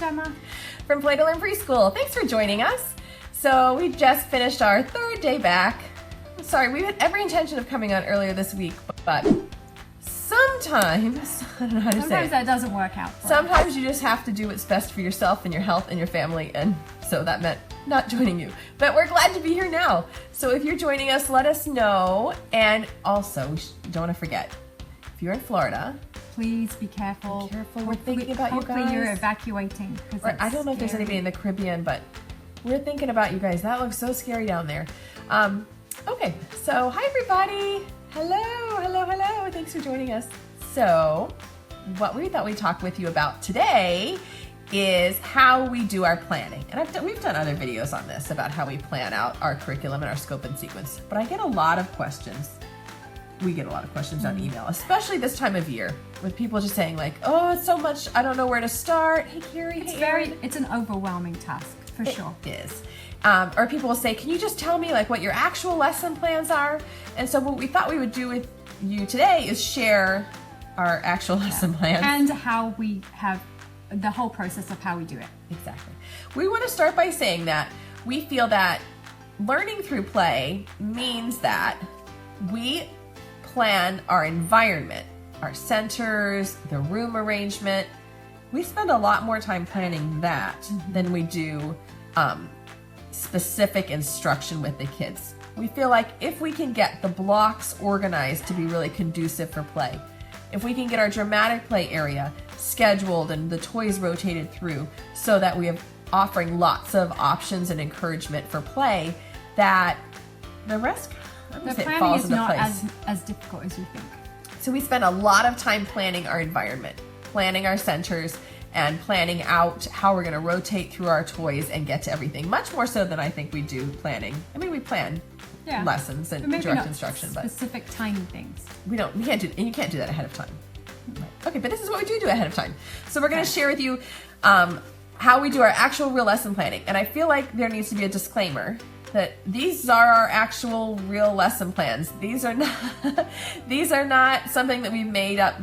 Gemma. From Play to Learn Preschool. Thanks for joining us. So we just finished our third day back. Sorry, we had every intention of coming on earlier this week, but sometimes, I don't know how to say it. Sometimes that doesn't work out. Sometimes you just have to do what's best for yourself and your health and your family, and so that meant not joining you. But we're glad to be here now. So if you're joining us, let us know. And also, don't want to forget, if you're in Florida, please be careful. Be careful. We're thinking about you guys. Hopefully you're evacuating. Or, I don't know if there's anybody in the Caribbean, but we're thinking about you guys. That looks so scary down there. Okay, so hi everybody. Hello. Thanks for joining us. So what we thought we'd talk with you about today is how we do our planning. And we've done other videos on this about how we plan out our curriculum and our scope and sequence. But I get a lot of questions. We get a lot of questions on email, especially this time of year, with people just saying like, oh, it's so much, I don't know where to start. Hey, Carrie, It's an overwhelming task, for sure. It is. Or people will say, can you just tell me like what your actual lesson plans are? And so what we thought we would do with you today is share our actual lesson plans. And how we have the whole process of how we do it. Exactly. We want to start by saying that we feel that learning through play means that we plan our environment, our centers, the room arrangement. We spend a lot more time planning that than we do specific instruction with the kids. We feel like if we can get the blocks organized to be really conducive for play, if we can get our dramatic play area scheduled and the toys rotated through so that we have offering lots of options and encouragement for play, that the rest planning is not as difficult as you think. So we spend a lot of time planning our environment, planning our centers, and planning out how we're going to rotate through our toys and get to everything, much more so than I think we do planning. I mean, we plan lessons and direct instruction, but specific tiny things. We can't do, and you can't do that ahead of time. Right. Okay, but this is what we do ahead of time. So we're going to share with you how we do our actual real lesson planning. And I feel like there needs to be a disclaimer that these are our actual real lesson plans. These are not something that we've made up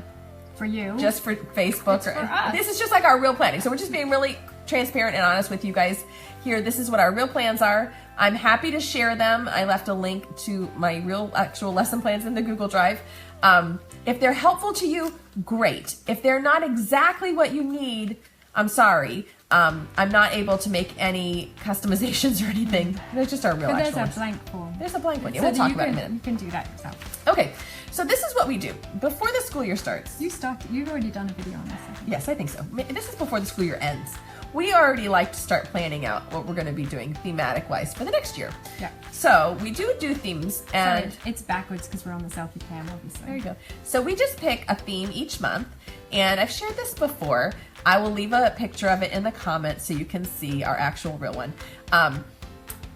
for you, just for Facebook. For us. This is just like our real planning. So we're just being really transparent and honest with you guys here. This is what our real plans are. I'm happy to share them. I left a link to my real actual lesson plans in the Google Drive. If they're helpful to you, great. If they're not exactly what you need, I'm sorry. I'm not able to make any customizations or anything. They're just our real actual There's a blank form. There's a blank one. Yeah, So we'll talk about it in a minute. You can do that yourself. Okay, so this is what we do. Before the school year starts. You've already done a video on this, I think. Yes, I think so. This is before the school year ends. We already like to start planning out what we're going to be doing thematic-wise for the next year. Yeah. So we do themes, and sorry, it's backwards because we're on the selfie cam, obviously. There you go. So we just pick a theme each month, and I've shared this before. I will leave a picture of it in the comments so you can see our actual real one.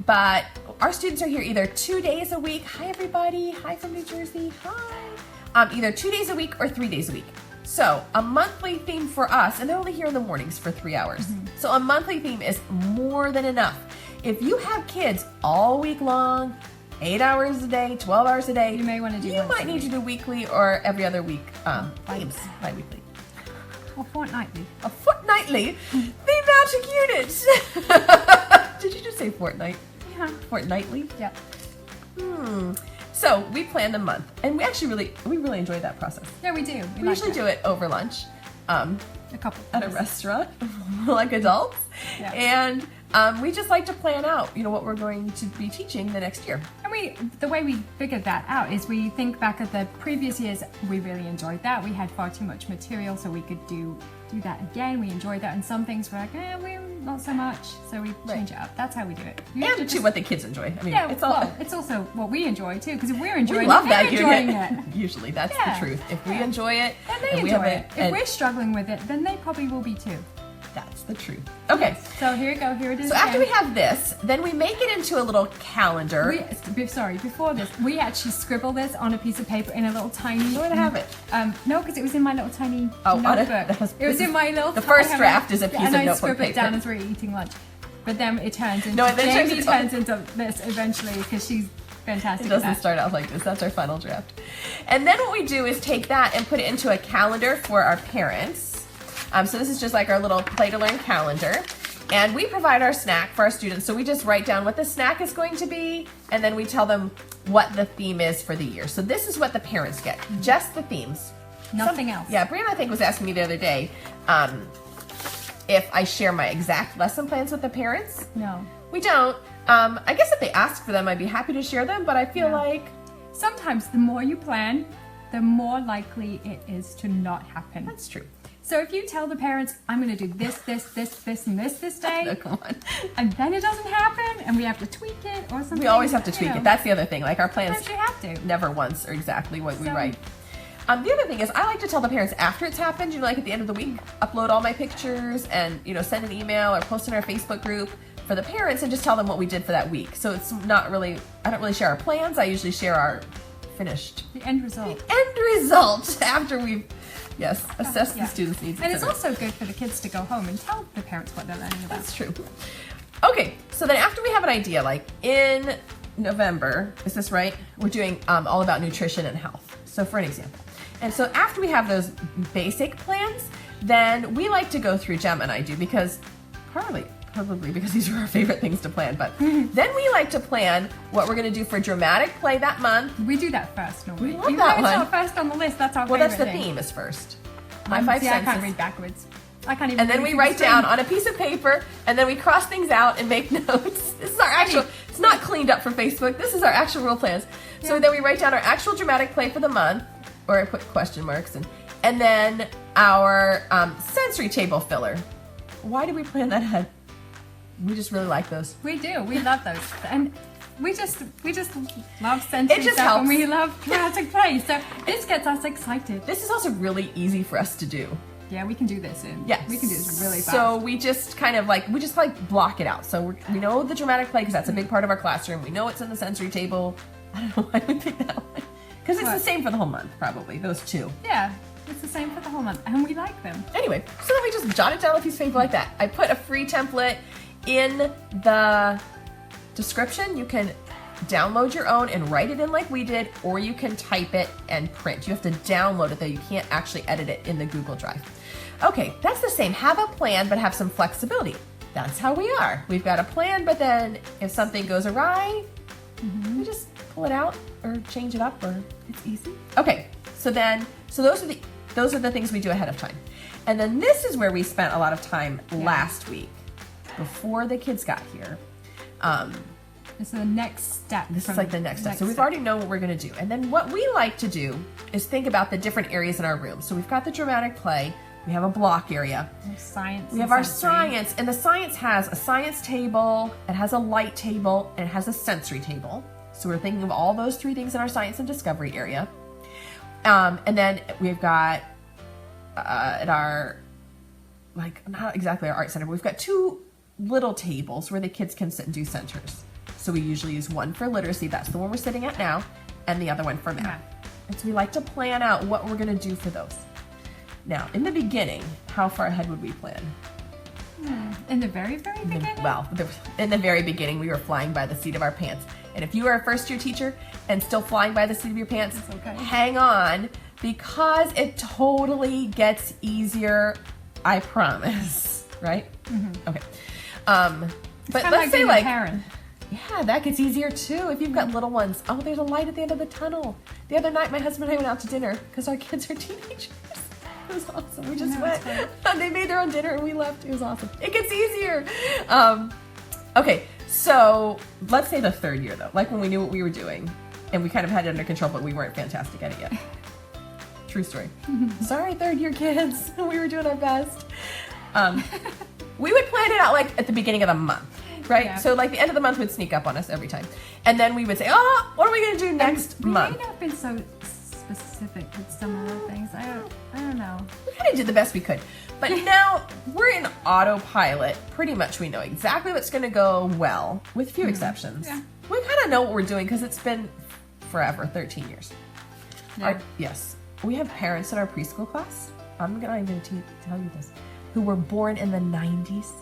But our students are here either 2 days a week. Hi, everybody. Hi from New Jersey. Hi. Either 2 days a week or 3 days a week. So a monthly theme for us, and they're only here in the mornings for 3 hours. So a monthly theme is more than enough. If you have kids all week long, 8 hours a day, 12 hours a day, you may want to do. You might need to do weekly or every other week themes, bi-weekly. Or fortnightly. A fortnightly thematic unit. Did you just say fortnight? Yeah. Fortnightly? Yeah. So we plan the month, and we really enjoy that process. Yeah, we do. We usually do it over lunch, a couple at a restaurant, like adults, and we just like to plan out, what we're going to be teaching the next year. And the way we figured that out is we think back at the previous years. We really enjoyed that. We had far too much material, so we could do that again. We enjoyed that, and some things were like, we not so much, so we change it up. That's how we do it. And to what the kids enjoy. I mean, it's also what we enjoy too, because if we're enjoying we love it, that they're enjoying it. Usually, that's the truth. If we enjoy it, then they enjoy it. If we're struggling with it, then they probably will be too. That's the truth. Okay. So here you go. Here it is. So after we have this, then we make it into a little calendar. Before this, we actually scribble this on a piece of paper in a little tiny. Where do I have it? No, because it was in my little tiny notebook. It was in my little. The first draft is a piece of notebook paper. And I scribble it down as we're eating lunch. But then it turns into. Jamie turns into this eventually because she's fantastic. It doesn't start out like this. That's our final draft. And then what we do is take that and put it into a calendar for our parents. So this is just like our little play to learn calendar. And we provide our snack for our students. So we just write down what the snack is going to be, and then we tell them what the theme is for the year. So this is what the parents get, just the themes. Nothing else. Yeah, Brianna, I think, was asking me the other day if I share my exact lesson plans with the parents. No. We don't. I guess if they ask for them, I'd be happy to share them, but I feel like... Sometimes the more you plan, the more likely it is to not happen. That's true. So if you tell the parents, I'm going to do this, and this day, No, come on. and then it doesn't happen, and we have to tweak it or something. We always have to tweak it. That's the other thing. Like our plans Sometimes you have to. never once are exactly what we write. The other thing is I like to tell the parents after it's happened, like at the end of the week, upload all my pictures and, send an email or post in our Facebook group for the parents and just tell them what we did for that week. So it's not really, I don't really share our plans. I usually share our finished. The end result. The end result after we've, assessed the students' needs. And it's also good for the kids to go home and tell the parents what they're learning about. That's true. Okay, so then after we have an idea, like in November, is this right? We're doing all about nutrition and health. So for an example. And so after we have those basic plans, then we like to go through, Gemma and I do, because probably because these are our favorite things to plan, but then we like to plan what we're going to do for dramatic play that month. We do that first, no We way. love Even that though one. it's not first on the list, that's our Well, favorite that's the thing. theme is first. My five See, senses. I can't read backwards. I can't even And then read we through write the down screen. on a piece of paper, and then we cross things out and make notes. This is our actual, it's not cleaned up for Facebook. This is our actual rule plans. So then we write down our actual dramatic play for the month, or I put question marks, and then our sensory table filler. Why did we plan that ahead? We just really like those. We do. We love those. And we just love sensory It just stuff, helps. and we love dramatic play. So this gets us excited. This is also really easy for us to do. Yeah, we can do this. Yeah, We can do this really fast. So we just kind of like, block it out. So we know the dramatic play because that's a big part of our classroom. We know it's in the sensory table. I don't know why we picked that one. Because it's the same for the whole month, probably, those two. Yeah, it's the same for the whole month, and we like them. Anyway, so then we just jot it down on a piece of paper like that. I put a free template in the description. You can download your own and write it in like we did, or you can type it and print. You have to download it though. You can't actually edit it in the Google Drive. Okay, that's the same. Have a plan, but have some flexibility. That's how we are. We've got a plan, but then if something goes awry, we just pull it out or change it up, or it's easy. Okay, so those are the things we do ahead of time. And then this is where we spent a lot of time last week before the kids got here. This is the next step. This is like the next step. So we've already known what we're going to do. And then what we like to do is think about the different areas in our room. So we've got the dramatic play. We have a block area. Science. We have our science, and the science has a science table, it has a light table, and it has a sensory table. So we're thinking of all those three things in our science and discovery area. And then we've got at our, like, not exactly our art center, but we've got two little tables where the kids can sit and do centers. So we usually use one for literacy, that's the one we're sitting at now, and the other one for math. And so we like to plan out what we're going to do for those. Now, in the beginning, how far ahead would we plan? In the very, very beginning? Well, in the very beginning, we were flying by the seat of our pants. And if you are a first-year teacher and still flying by the seat of your pants, hang on, because it totally gets easier, I promise. Right? Mm-hmm. Okay. But let's say, like, yeah, that gets easier too if you've got little ones. Oh, there's a light at the end of the tunnel. The other night, my husband and I went out to dinner because our kids are teenagers. It was awesome. We just went. They made their own dinner and we left. It was awesome. It gets easier. Okay, so let's say the third year though, like when we knew what we were doing and we kind of had it under control, but we weren't fantastic at it yet. True story. Sorry, third year kids. We were doing our best. We would plan it out like at the beginning of the month, right? Yeah. So like the end of the month would sneak up on us every time. And then we would say, oh, what are we going to do next month? We may not have been so specific with some of the things. I don't know. We kind of did the best we could. But now we're in autopilot. Pretty much we know exactly what's going to go well, with few exceptions. Yeah. We kind of know what we're doing because it's been forever, 13 years. Yeah. Yes. We have parents in our preschool class. I'm not even going to tell you this. Who were born in the 90s.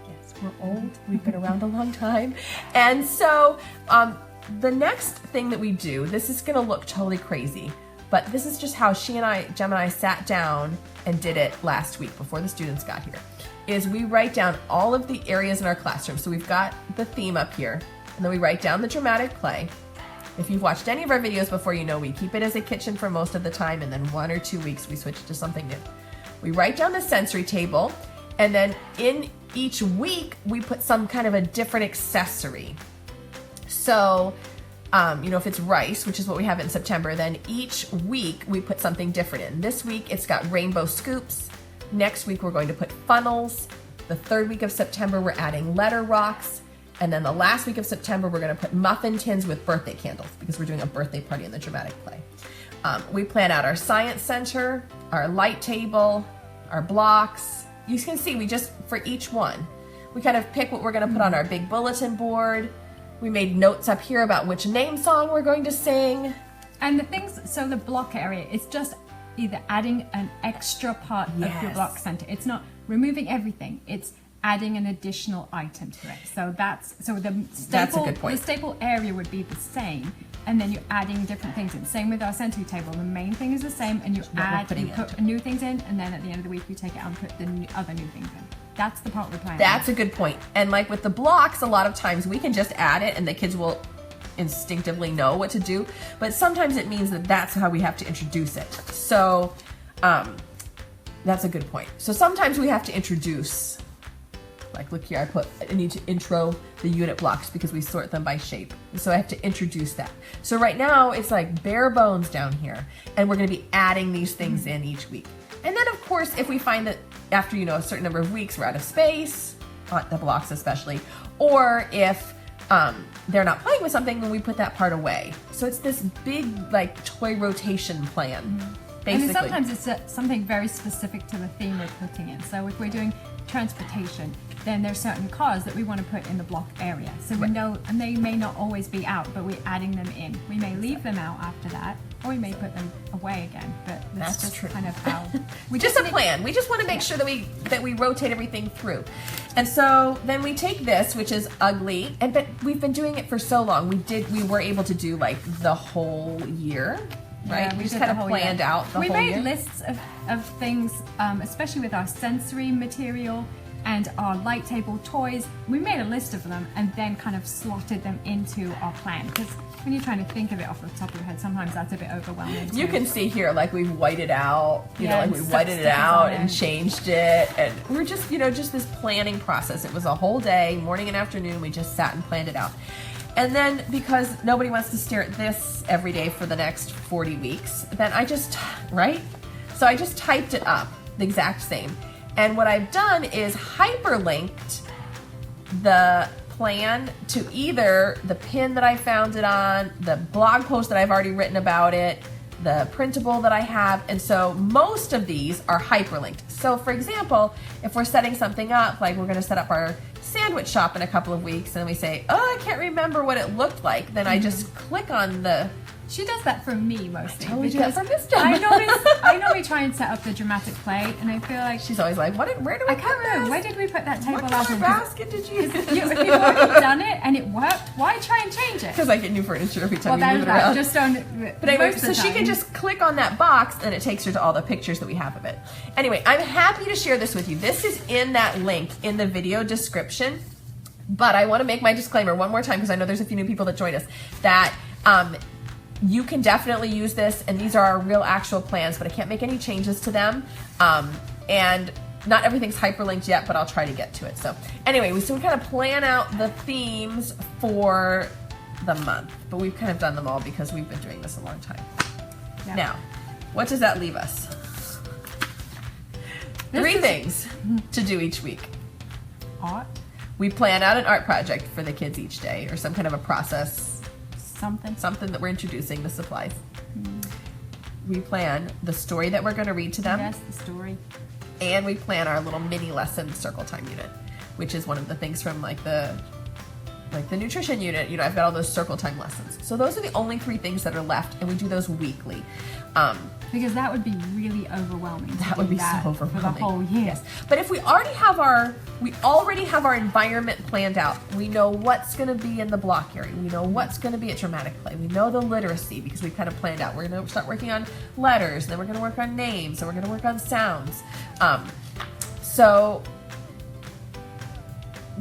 Yes, we're old. We've been around a long time. And so the next thing that we do, this is going to look totally crazy, But this is just how Gemma and I sat down and did it last week before the students got here, is we write down all of the areas in our classroom. So we've got the theme up here, and then we write down the dramatic play. If you've watched any of our videos before, you know we keep it as a kitchen for most of the time, and then 1 or 2 weeks we switch to something new. We write down the sensory table, and then in each week we put some kind of a different accessory. So, if it's rice, which is what we have in September, then each week we put something different in. This week it's got rainbow scoops. Next week we're going to put funnels. The third week of September we're adding letter rocks. And then the last week of September we're going to put muffin tins with birthday candles because we're doing a birthday party in the dramatic play. We plan out our science center, our light table, our blocks. You can see we just, for each one, we kind of pick what we're going to put on our big bulletin board. We made notes up here about which name song we're going to sing. And the things, so the block area, it's just either adding an extra part of your block center. It's not removing everything. It's adding an additional item to it. So that's a good point. The staple area would be the same, and then you're adding different things in. Same with our sensory table. The main thing is the same, and you put new things in, and then at the end of the week you take it out and put the other new things in. That's the part we're planning. That's a good point. And like with the blocks, a lot of times we can just add it and the kids will instinctively know what to do. But sometimes it means that that's how we have to introduce it. So that's a good point. So sometimes we have to introduce, like look here, I need to intro the unit blocks because we sort them by shape. So I have to introduce that. So right now it's like bare bones down here, and we're going to be adding these things in each week. And then of course, if we find that after, a certain number of weeks, we're out of space, on the blocks especially, or if they're not playing with something, then we put that part away. So it's this big like toy rotation plan, basically. And sometimes it's something very specific to the theme we're putting in. So if we're doing transportation, then there's certain cars that we want to put in the block area. So we know, and they may not always be out, but we're adding them in. We may leave them out after that, or we may put them away again. But that's just true. Kind of how we just a plan. We just want to make sure that we rotate everything through. And so then we take this, which is ugly, but we've been doing it for so long. We were able to do like the whole year. Right, yeah, we just kind of planned out the whole year. We made lists of things, especially with our sensory material and our light table toys. We made a list of them and then kind of slotted them into our plan, because when you're trying to think of it off the top of your head, sometimes that's a bit overwhelming. You can see here, like we've whited out, we whited it out and changed it, and we're just, just this planning process. It was a whole day, morning and afternoon. We just sat and planned it out. And then because nobody wants to stare at this every day for the next 40 weeks, then I just typed it up, the exact same. And what I've done is hyperlinked the plan to either the pin that I found it on, the blog post that I've already written about it, the printable that I have. And so most of these are hyperlinked. So for example, if we're setting something up, like we're going to set up our sandwich shop in a couple of weeks, and we say, oh, I can't remember what it looked like, then I just click on the... She does that for me mostly. Totally because from this time. I normally try and set up the dramatic play, and I feel like she's always like, where do we put this? Where did we put that table what out? What basket did you use? If you've already done it and it worked, why try and change it? Because I get new furniture every time you move it around. Just don't. But anyway, so she can just click on that box, and it takes her to all the pictures that we have of it. Anyway, I'm happy to share this with you. This is in that link in the video description. But I want to make my disclaimer one more time, because I know there's a few new people that joined us, that you can definitely use this, and these are our real actual plans, but I can't make any changes to them. And not everything's hyperlinked yet, but I'll try to get to it. So anyway, we kind of plan out the themes for the month, but we've kind of done them all because we've been doing this a long time. Yeah. Now, what does that leave us? Three things to do each week. Art. We plan out an art project for the kids each day, or some kind of a process. Something that we're introducing, the supplies. We plan the story that we're going to read to them. Yes, the story. And we plan our little mini lesson circle time unit, which is one of the things from like the like the nutrition unit, I've got all those circle time lessons. So those are the only 3 things that are left, and we do those weekly. Because that would be really overwhelming. That would be so overwhelming. For the whole year. Yes. But if we already have our environment planned out. We know what's going to be in the block area. We know what's going to be at dramatic play. We know the literacy because we've kind of planned out. We're going to start working on letters, then we're going to work on names, then we're going to work on sounds. So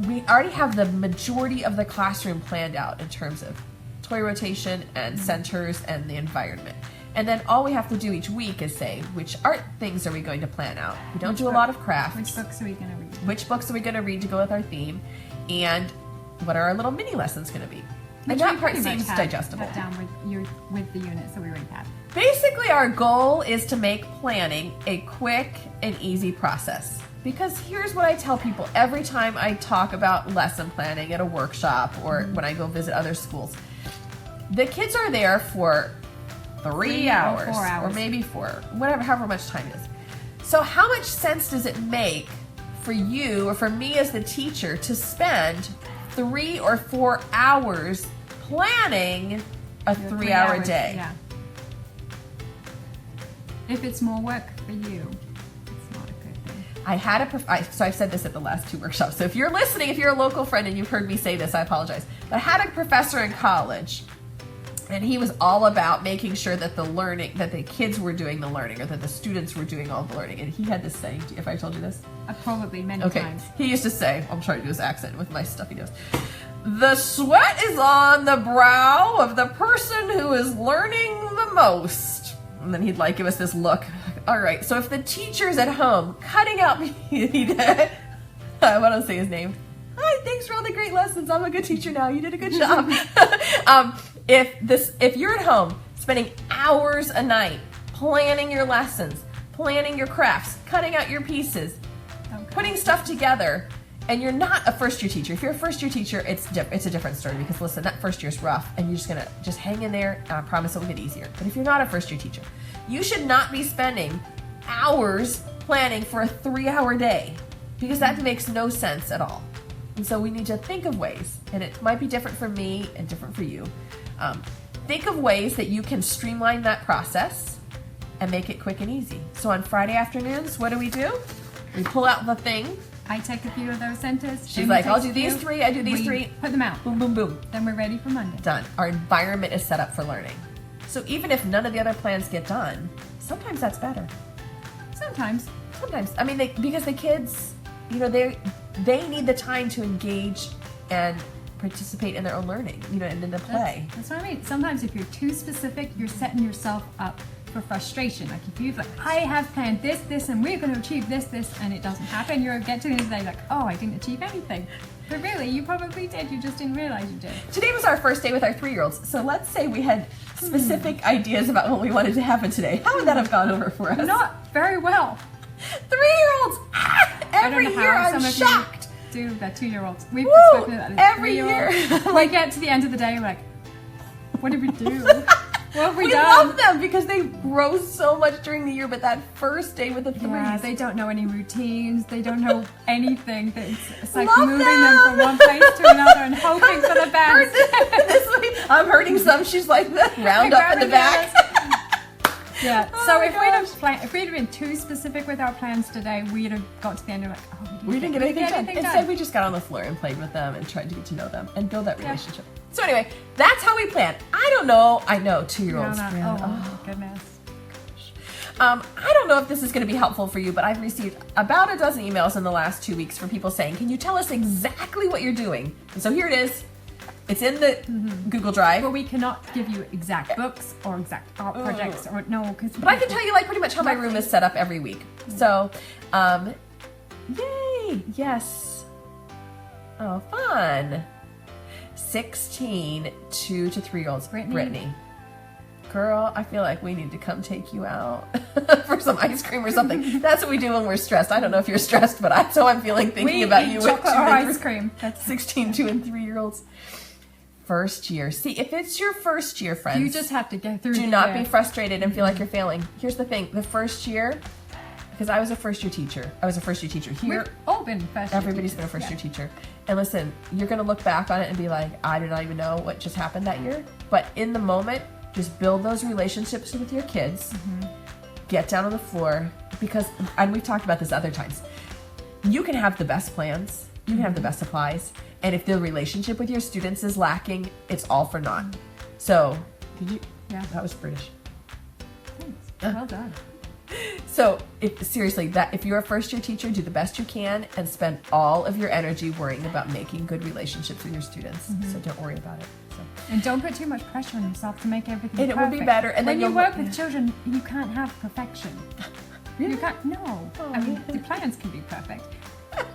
we already have the majority of the classroom planned out in terms of toy rotation and centers and the environment. And then all we have to do each week is say, which art things are we going to plan out? We don't do a lot of crafts. Which books are we going to read? Which books are we going to read to go with our theme? And what are our little mini lessons going to be? And Which that we part pretty much seems had digestible. cut down with the units that we already had. Basically, our goal is to make planning a quick and easy process. Because here's what I tell people every time I talk about lesson planning at a workshop or when I go visit other schools. The kids are there for 3 hours, or 4 hours, or maybe 4, however much time it is. So how much sense does it make for you or for me as the teacher to spend 3 or 4 hours planning a 3-hour day? Yeah. If it's more work for you, it's not a good thing. So I've said this at the last 2 workshops. So if you're listening, if you're a local friend and you've heard me say this, I apologize. But I had a professor in college, and he was all about making sure that the kids were doing the learning, or that the students were doing all the learning. And he had this saying, if I told you this? Probably many times. He used to say, I'm trying to do his accent with my stuffy nose. The sweat is on the brow of the person who is learning the most. And then he'd give us this look. All right, so if the teacher's at home cutting out, I want to say his name. Hi, thanks for all the great lessons. I'm a good teacher now. You did a good job. If you're at home spending hours a night planning your lessons, planning your crafts, cutting out your pieces, putting stuff together, and you're not a first-year teacher. If you're a first-year teacher, it's a different story, because listen, that first year's rough, and you're just gonna hang in there, and I promise it will get easier. But if you're not a first-year teacher, you should not be spending hours planning for a 3-hour day, because that makes no sense at all. And so we need to think of ways, and it might be different for me and different for you. Think of ways that you can streamline that process and make it quick and easy. So on Friday afternoons, what do? We pull out the thing. I take a few of those centers. She's like, I'll do these 3, I do these 3. Put them out. Boom, boom, boom. Then we're ready for Monday. Done. Our environment is set up for learning. So even if none of the other plans get done, sometimes that's better. Sometimes. I mean, because the kids, they need the time to engage and participate in their own learning, and in the play. That's what I mean. Sometimes if you're too specific, you're setting yourself up for frustration. Like if you've I have planned this, and we're going to achieve this, and it doesn't happen, you'll get to the end of the day oh, I didn't achieve anything. But really, you probably did. You just didn't realize you did. Today was our first day with our 3-year-olds. So let's say we had specific ideas about what we wanted to happen today. How would that have gone over for us? Not very well. 3-year-olds! Every year I'm shocked. Do the 2-year-olds. We've Woo! spoken about this. Every year. We get to the end of the day, we're like, what did we do? What have we done? Love them because they grow so much during the year, but that first day with the 3s. Yeah, they don't know any routines. They don't know anything. It's like Love moving them from one place to another and hoping for the best. This way, I'm hurting some. She's like the round up in the back. Yeah. So if we'd have been too specific with our plans today, we'd have got to the end of we didn't get anything done. Instead, we just got on the floor and played with them and tried to get to know them and build that relationship. So anyway, that's how we plan. I don't know. I know 2-year-olds. Oh my goodness. I don't know if this is going to be helpful for you, but I've received about a dozen emails in the last 2 weeks from people saying, "Can you tell us exactly what you're doing?" And so here it is. It's in the Google Drive. But we cannot give you exact books or exact art projects or But I can tell you pretty much how my room is set up every week. So, yay! Yes. Oh, fun. 16 2 to 3-year-olds. Brittany. Girl, I feel like we need to come take you out for some ice cream or something. That's what we do when we're stressed. I don't know if you're stressed, but that's how I'm feeling thinking about you with chocolate or ice cream. That's 16 2 and 3-year-olds. First year. See, if it's your first year, friends, you just have to go through. Do not be frustrated and feel like you're failing. Here's the thing: the first year, because I was a first year teacher. I was a first year teacher here. We've all been first year Everybody's teachers. been a first year teacher. And listen, you're going to look back on it and be like, I do not even know what just happened that year. But in the moment, just build those relationships with your kids. Get down on the floor because, and we've talked about this other times, you can have the best plans, you can have the best supplies, and if the relationship with your students is lacking, it's all for naught. So, did you? Yeah. That was British. Thanks. Well done. So, seriously, if you're a first year teacher, do the best you can and spend all of your energy worrying about making good relationships with your students. So don't worry about it. So. And don't put too much pressure on yourself to make everything And it perfect. will be better. And when then you work with children, you can't have perfection. Really? You can't. No. Oh. I mean, the plans can be perfect.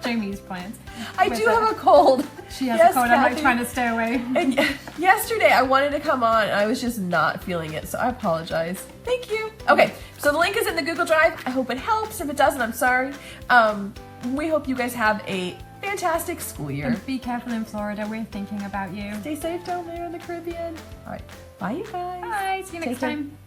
Jamie's plans. I With do have a cold. She has Yes, a cold. I'm like Kathy. trying to stay away. And yesterday I wanted to come on and I was just not feeling it, so I apologize. Thank you. Okay, so the link is in the Google Drive. I hope it helps. If it doesn't, I'm sorry. We hope you guys have a fantastic school year. And be careful in Florida. We're thinking about you. Stay safe down there in the Caribbean. All right, bye you guys. Bye. See you next Take care. time.